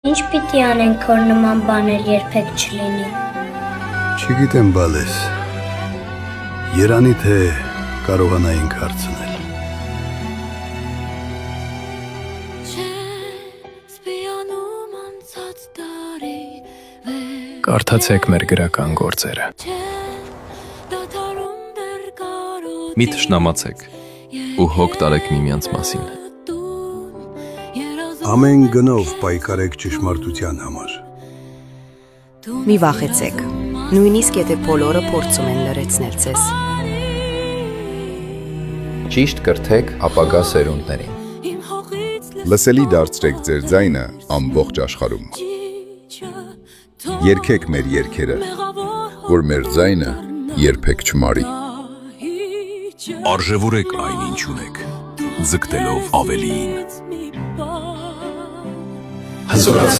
Ինչ պիտի անենք, որ նման բաներ երբեք չլինի։ Չգիտեմ, բալես, երանի թե կարողանայինք հարցնել։ Կարդացեք մեր գրական գործերը։ Մի թշնամացեք ու հոգ տարեք միմյանց մասին։ Ամեն գնով պայքարեք ճշմարտության համար։ Մի վախեցեք, նույնիսկ եթե բոլորը փորձում են լրացնել ձեզ։ Ճիշտ կրթեք ապագա սերունդներին։ Լսելի դարձրեք ձեր ձայնը ամբողջ աշխարհում։ Երգեք մեր երգերը, որ մեր ձայնը երբեք չմարի։ Արժևորեք այն ինչ ունեք, ձգտելով ավելիին։